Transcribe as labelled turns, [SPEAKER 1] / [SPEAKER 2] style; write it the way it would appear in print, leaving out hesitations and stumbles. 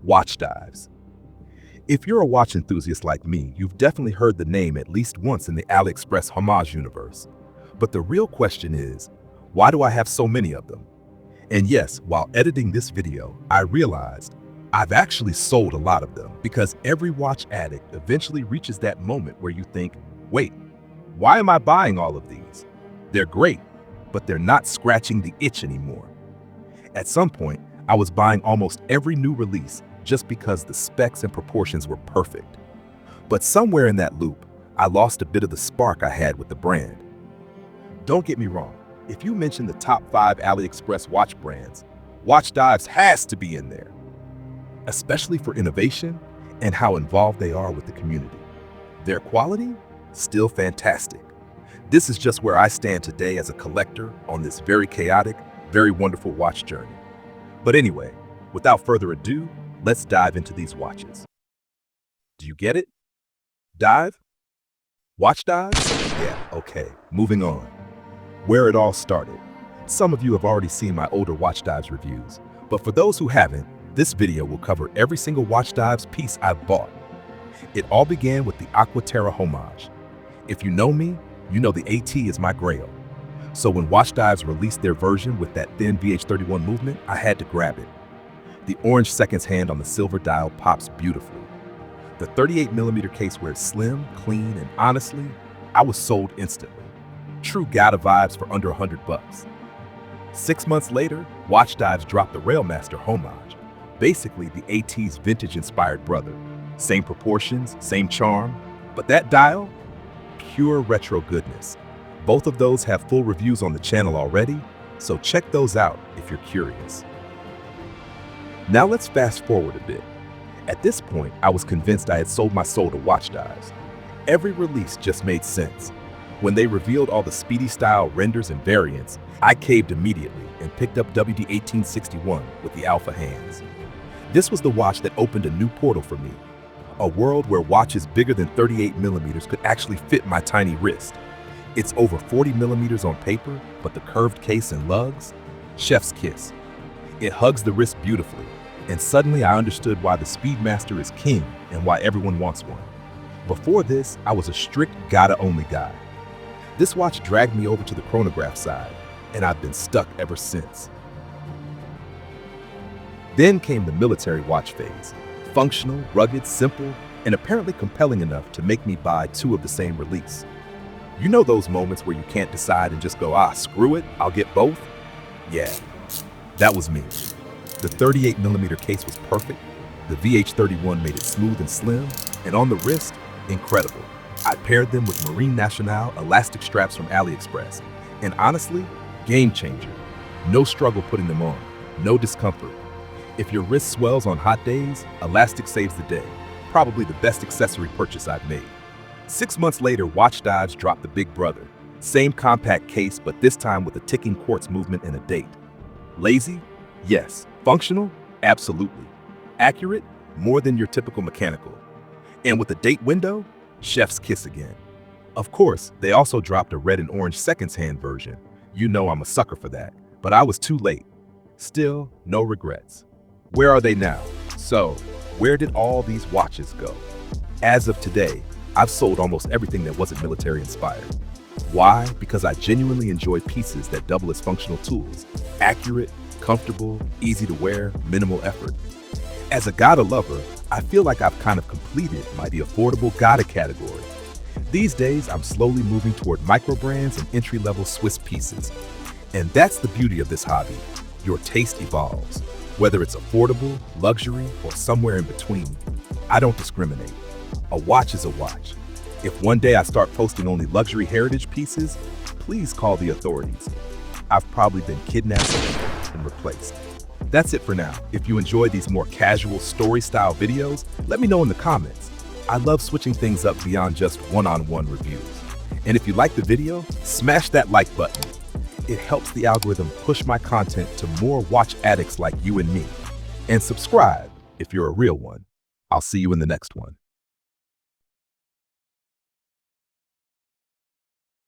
[SPEAKER 1] Watchdives. If you're a watch enthusiast like me, you've definitely heard the name at least once in the AliExpress homage universe. But the real question is, why do I have so many of them? And yes, while editing this video, I realized I've actually sold a lot of them because every watch addict eventually reaches that moment where you think, wait, why am I buying all of these? They're great, but they're not scratching the itch anymore. At some point, I was buying almost every new release just because the specs and proportions were perfect. But somewhere in that loop, I lost a bit of the spark I had with the brand. Don't get me wrong, if you mention the top 5 AliExpress watch brands, Watchdives has to be in there, especially for innovation and how involved they are with the community. Their quality? Still fantastic. This is just where I stand today as a collector on this very chaotic, very wonderful watch journey. But anyway, without further ado, let's dive into these watches. Do you get it? Dive? Watchdives? Yeah, okay, moving on. Where it all started. Some of you have already seen my older Watchdives reviews, but for those who haven't, this video will cover every single Watchdives piece I've bought. It all began with the Aqua Terra homage. If you know me, you know the AT is my grail. So when Watchdives released their version with that thin VH31 movement, I had to grab it. The orange seconds hand on the silver dial pops beautifully. The 38mm case wears slim, clean, and honestly, I was sold instantly. True Gata vibes for under $100. 6 months later, Watchdives dropped the Railmaster homage, basically the AT's vintage-inspired brother. Same proportions, same charm, but that dial? Pure retro goodness. Both of those have full reviews on the channel already, so check those out if you're curious. Now let's fast forward a bit. At this point, I was convinced I had sold my soul to Watchdives. Every release just made sense. When they revealed all the speedy style renders and variants, I caved immediately and picked up WD1980 with the alpha hands. This was the watch that opened a new portal for me. A world where watches bigger than 38mm could actually fit my tiny wrist. It's over 40mm on paper, but the curved case and lugs? Chef's kiss. It hugs the wrist beautifully, and suddenly I understood why the Speedmaster is king and why everyone wants one. Before this, I was a strict Gata-only guy. This watch dragged me over to the chronograph side, and I've been stuck ever since. Then came the military watch phase. Functional, rugged, simple, and apparently compelling enough to make me buy 2 of the same release. You know those moments where you can't decide and just go, screw it, I'll get both? Yeah, that was me. The 38mm case was perfect, the VH31 made it smooth and slim, and on the wrist, incredible. I paired them with Marine Nationale elastic straps from AliExpress, and honestly, game changer. No struggle putting them on, no discomfort. If your wrist swells on hot days, elastic saves the day. Probably the best accessory purchase I've made. 6 months later, Watchdives dropped the big brother. Same compact case, but this time with a ticking quartz movement and a date. Lazy? Yes. Functional? Absolutely. Accurate? More than your typical mechanical. And with a date window? Chef's kiss again. Of course, they also dropped a red and orange seconds hand version. You know I'm a sucker for that, but I was too late. Still, no regrets. Where are they now? So, where did all these watches go? As of today, I've sold almost everything that wasn't military inspired. Why? Because I genuinely enjoy pieces that double as functional tools. Accurate, comfortable, easy to wear, minimal effort. As a Gata lover, I feel like I've kind of completed the affordable Gata category. These days, I'm slowly moving toward micro brands and entry-level Swiss pieces. And that's the beauty of this hobby. Your taste evolves. Whether it's affordable, luxury, or somewhere in between, I don't discriminate. A watch is a watch. If one day I start posting only luxury heritage pieces, please call the authorities. I've probably been kidnapped and replaced. That's it for now. If you enjoy these more casual story-style videos, let me know in the comments. I love switching things up beyond just one-on-one reviews. And if you like the video, smash that like button. It helps the algorithm push my content to more watch addicts like you and me. And subscribe if you're a real one. I'll see you in the next one.